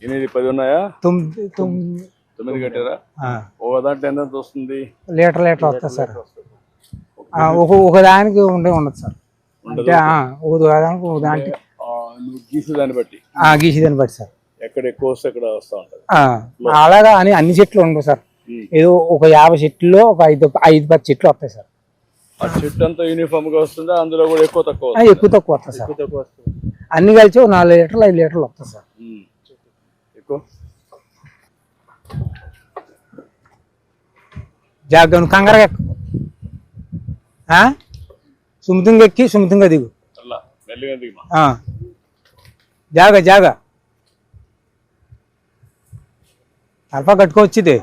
ఎనిమిది 10 ఉన్నాయా? 9 కట్టారా? ఒక దాంట్లో ఎంత వస్తుంది? లీటర్ వస్తుంది సార్. ఒక దానికి ఉండదు సార్. అంటే ఒక దానికి నువ్వు గీసేదాన్ని బట్టి గీసేదాన్ని బట్టి సార్. ఎక్కడ ఎక్కువ వస్తే అక్కడ వస్తూ ఉంటుంది. అలాగా అని అన్ని చెట్లు ఉండవు సార్. ఏదో ఒక 50 చెట్లు ఒక 5-10 చెట్లు వస్తాయి సార్. ఆ చెట్టు అంతా యూనిఫామ్ గా వస్తుందా? అందులో కూడా ఎక్కువ తక్కువ వస్తాయి సార్. అన్ని కలిసి 4 లీటర్లు 5 లీటర్లు వస్తాయి సార్. ఎక్కువ జాగ్రత్త కంగారుగా ఎక్కువ సుముతంగా ఎక్కి సుముతంగా దిగు. జాగా అల్పా కట్టుకోవచ్చుది.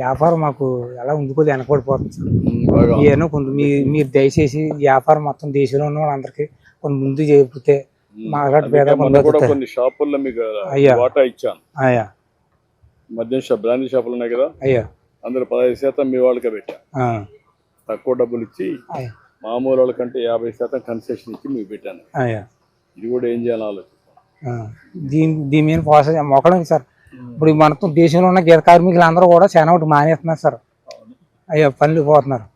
వ్యాపారం మాకు ఎలా ఉండిపోతే వెనకబడిపోతుంది సార్. ఏమో కొంత మీరు దయచేసి వ్యాపారం మొత్తం దేశంలో ఉన్న వాళ్ళందరికీ కొంత ముందు చెబితే కొన్ని షాపుల్లో మీకు వాటా ఇచ్చాను. మద్యం బ్రాండీ షాపులు ఉన్నాయి కదా, అందులో 15% మీ వాళ్ళకే పెట్టా. తక్కువ డబ్బులు ఇచ్చి మామూలు వాళ్ళకంటే 50% కన్సెషన్ ఇచ్చి మీకు పెట్టాను. ఇది కూడా ఏం చేయాలని ఆలోచిస్తాను. దీని మీద ప్రోత్సాహం మొక్కడం సార్. ఇప్పుడు మనతో దేశంలో ఉన్న గీత కార్మికులు అందరూ కూడా చాలా ఒకటి మానేస్తున్నారు సార్. పనులు పోతున్నారు.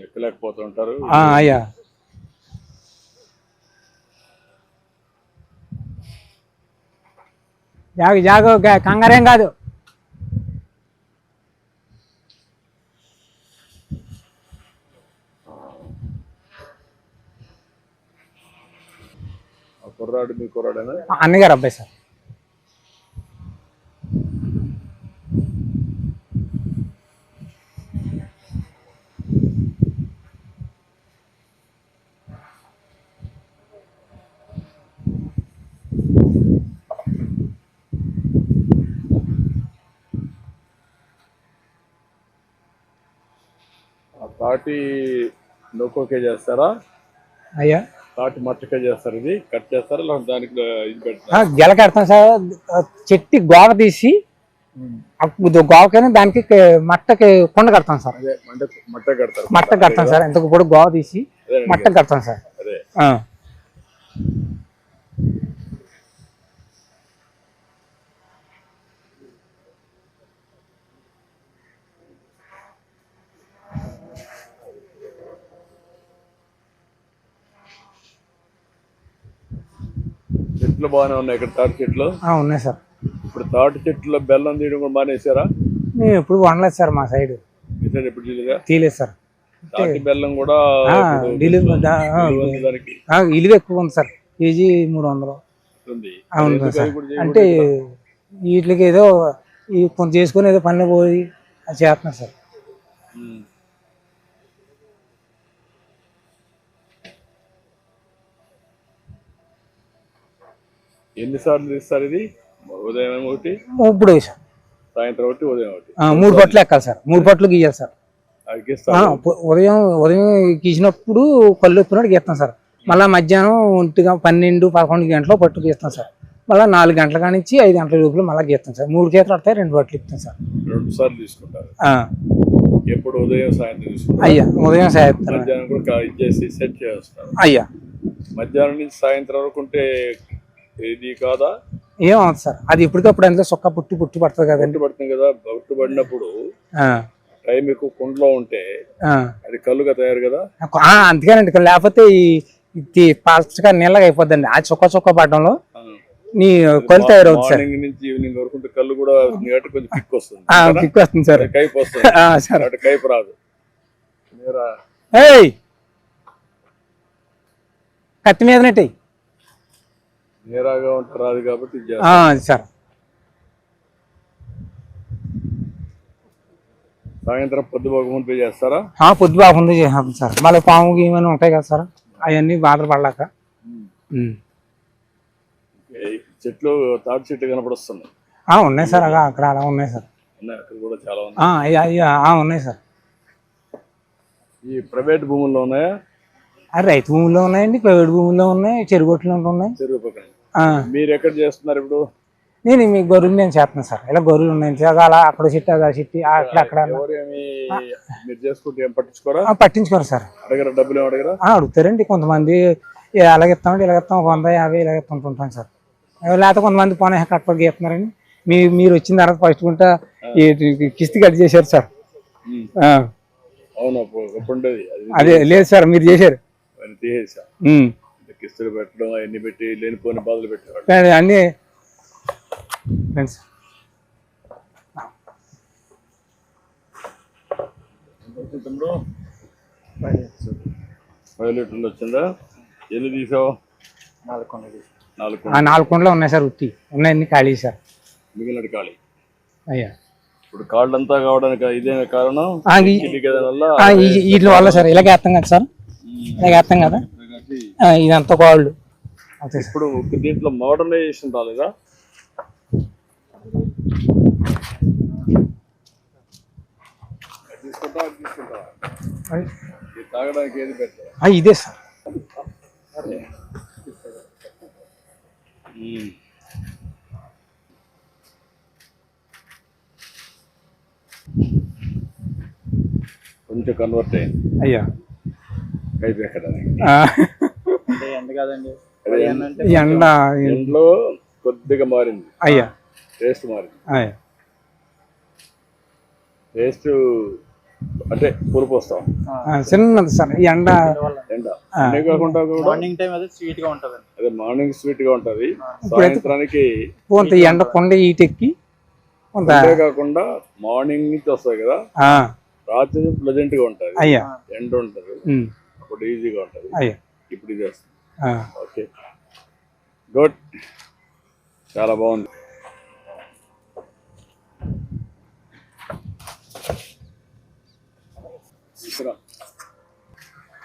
ఎక్కలేకపోతుంటారు. జాగ కంగారేం కాదు. కుర్రాడు మీ కుర్రాడేనా? అన్నగారు అబ్బాయి సార్. తాటి నొక్కోకే చేస్తారా? తాటి మట్టకే చేస్తారు. ఇది కట్ చేస్తారా? దానికి ఇది పెడతారా? గెల కడతాం సార్. చెట్టు గోవ తీసి గోవకైనా దానికి మట్టకి కొండ కడతాం సార్. మట్ట కడతాం సార్. ఎంత కూడా గోవ తీసి మట్ట కడతాం సార్. చెట్లు బాగానే ఉన్నాయి ఇక్కడ. తాటి చెట్లు ఉన్నాయి సార్. ఇప్పుడు తాటి చెట్లు బెల్లం తీయడం కూడా మానేసారా? మేము ఎప్పుడు వండలేదు సార్. మా సైడ్ ఎప్పుడు తీయలేదు సార్. తాటి బెల్లం కూడా ఇలువ ఎక్కువ ఉంది సార్. కేజీ 300 అవును సార్. అంటే వీటికి ఏదో కొంచెం చేసుకుని ఏదో పనిలో పోయి అది చేస్తున్నారు సార్. ఎన్నిసార్లు తీస్తారు ఇది? ఉదయం ఒకటి, ఇప్పుడు సాయంత్రం ఒకటి, ఉదయం ఒకటి. 3 పట్లు ఎక్కాలి సార్. 3 పట్లు గీయాలి సార్. ఉదయం గీసినప్పుడు కళ్ళు ఎప్పినట్టు గీస్తాం సార్. మళ్ళీ మధ్యాహ్నం 12-11 గంటలు పట్టు గీస్తాం సార్. మళ్ళీ 4 గంటల కానించి 5 గంటల లోపల మళ్ళీ గీస్తాం సార్. 3 గీతలు వస్తాయి. 2 పట్లు ఇస్తాం సార్. 2 సార్లు తీసుకుంటారు. ఎప్పుడు ఉదయం సాయంత్రం తీసుకుంటారు? ఉదయం సాయంత్రం. మధ్యాహ్నం కూడా ఇచ్చేసి సెట్ చేస్తారు. మధ్యాహ్నం నుంచి సాయంత్రం వరకు ఉంటే ఇది కాదా? ఏమవుతుంది సార్. అది ఇప్పటికప్పుడు ఎంత సొక్క పుట్టి పడుతుంది కదండి. పడుతుంది కదా. పుట్టి పడినప్పుడు టైం ఎక్కువ కుండలో ఉంటే అది కళ్ళుగా తయారు కదా. అందుకేనండి. లేకపోతే ఈ పచ్చగా నీళ్ళగా అయిపోద్దండి. ఆ చొక్క పడడంలో నీ కళ్ళు తయారవుతుంది సార్. మార్నింగ్ నుంచి ఈవినింగ్ వరకు ఉంటే కళ్ళు కూడా కొంచెం కిక్ వస్తుంది. కిక్ వస్తుంది సార్. కైపు వస్తుంది. కైపు రాదు. కత్తి మీదనట్టు నేరాగా ఉంటే రాదు కాబట్టి సార్. సాయంత్రం పొద్దుబాగుంటే చేస్తారా? పొద్దుబాగుంది చేస్తాం సార్. మళ్ళీ పాము గీమని ఉంటాయి కదా సార్. అవన్నీ బాధలు పడలేక. చెట్లు తాటి చెట్లు కనపడొస్తున్నాయి. ఉన్నాయి సార్. అక్కడ అలా ఉన్నాయి సార్. అక్కడ కూడా చాలా ఉన్నాయి. ఉన్నాయి సార్. ఈ ప్రైవేట్ భూముల్లో ఉన్నాయా? రైతు భూముల్లో ఉన్నాయండి. ప్రైవేట్ భూముల్లో ఉన్నాయి. చెరుగొట్లో ఉన్నాయి. చెరువు పక్కన మీరు ఎక్కడ చేస్తున్నారు ఇప్పుడు? నేను మీ గొర్రెలు నేను చేస్తున్నాను సార్. ఇలా గొర్రెలు ఉన్నాయి అలా అక్కడ సిట్టి అక్కడ సిట్టి అక్కడ మీరు చేసుకుంటే ఏం పట్టించుకోరా? పట్టించుకోరు సార్. అడగరా? డబ్బులు ఏం అడగరా? అడుగుతారండి కొంతమంది. ఎలాగిస్తామంటే ఇలాగిస్తాం 150 ఇలాగిస్తుంటాం సార్. లేకపోతే కొంతమంది పోనీ కట్టుబడి గీస్తున్నారండి. మీరు వచ్చిన తర్వాత ఫస్ట్ గుంట కిస్తీ కట్ చేశారు సార్. అవును, అదే లేదు సార్, మీరు చేశారు. కిస్తులు పెట్టడం అవన్నీ పెట్టి లేనిపోయిన బాధలు పెట్టారు అన్ని ఫ్రెండ్స్. లీటర్లు వచ్చిందా? ఎన్ని తీసావు? 4 కుండలు ఉన్నాయి సార్. ఉత్తి ఉన్నాయన్ని ఖాళీ సార్. మిగిలినది ఖాళీ. అయ్యా ఇప్పుడు కాళ్ళంతా కావడానికి ఇదే కారణం? వీటి వల్ల సార్. ఇలాగే వేస్తాం కదా సార్, ఇలాగే వేస్తాం కదా, ఇదంతా కాళ్ళు. ఇప్పుడు దీంట్లో మోడర్నైజేషన్ రాలేదా? తాగడానికి ఏది పెట్టారు? ఇదే సార్. కొంచెం కన్వర్ట్ అయింది. అయ్యా కైపు ఎక్కడానికి ఎండలో కొద్దిగా మారింది. అయ్యా టేస్ట్ మారింది. అయ్యా టేస్ట్ అంటే పులుపు వస్తాం చిన్నది సార్. ఈ ఎండ కాకుండా మార్నింగ్ టైం అదే స్వీట్ గా ఉంటది. అదే మార్నింగ్ స్వీట్ గా ఉంటది, సాయంత్రానికి ఎండ కొండ ఈటెక్కి కాకుండా మార్నింగ్ నుంచి వస్తాయి కదా, రాత్రి ప్లెజెంట్ గా ఉంటది. అయ్యా ఎండ ఉంటది, అప్పుడు ఈజీగా ఉంటది. అయ్యా ఇప్పుడు ఇది వస్తుంది. ఓకే, గుడ్, చాలా బాగుంది.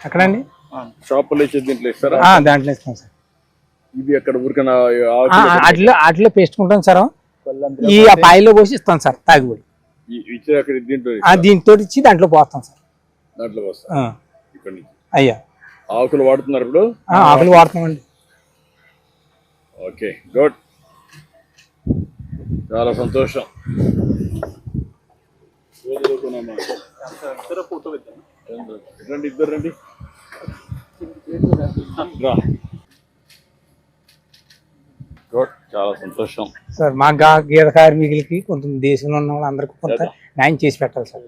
అక్కడండి షాపులో ఇచ్చేది దీంట్లో ఇస్తారా? దాంట్లో ఇస్తాం సార్. ఇది అక్కడ ఊరికైనా అట్లా పేసుకుంటాం సార్. ఈ పాయిలో పోసి ఇస్తాం సార్ తాగుబడి. దీంతో ఇచ్చి దాంట్లో పోస్తాం సార్. దాంట్లో పోస్తాం. ఇక్కడ నుంచి అయ్యా ఆకులు వాడుతున్నారు ఇప్పుడు? ఆకులు వాడుతున్నామండి. ఓకే, గుడ్, చాలా సంతోషం. ఇద్దరు రండి. గుడ్, చాలా సంతోషం సార్. మా గీత కార్మికులకి కొంత దేశంలో ఉన్న వాళ్ళందరికీ కొంత న్యాయం చేసి పెట్టాలి సార్.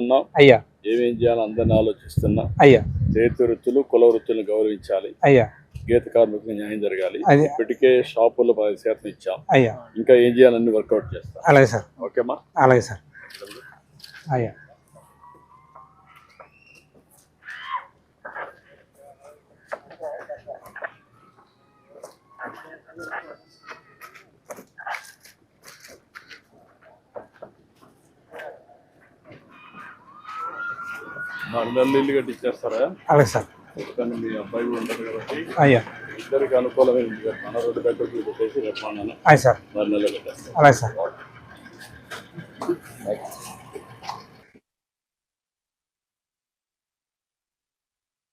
ఉన్నాం. అయ్యా ఏమేం చేయాలో అందరిని ఆలోచిస్తున్నా. అయ్యా చేతి వృత్తులు, కుల వృత్తులను గౌరవించాలి. అయ్యా గీత కార్మికులకు న్యాయం జరగాలి. ఇప్పటికే షాపుల్లో 10% ఇచ్చాం. అయ్యా ఇంకా ఏం చేయాలని వర్కౌట్ చేస్తాం. అలాగే సార్. ఓకేమా? అలాగే సార్. అయ్యా ఇల్లు కట్టించేస్తారా? అలాగే సార్. మీ అబ్బాయి కూడా ఉంటారు కాబట్టి అయ్యా ఇద్దరికి అనుకూలమైన ఇల్లు కట్టాను. 2 బెడ్రూమ్లు పెట్టేసి రేపు అయ్యి సార్. 6 నెలలు పెట్టేస్తాను. అలాగే సార్.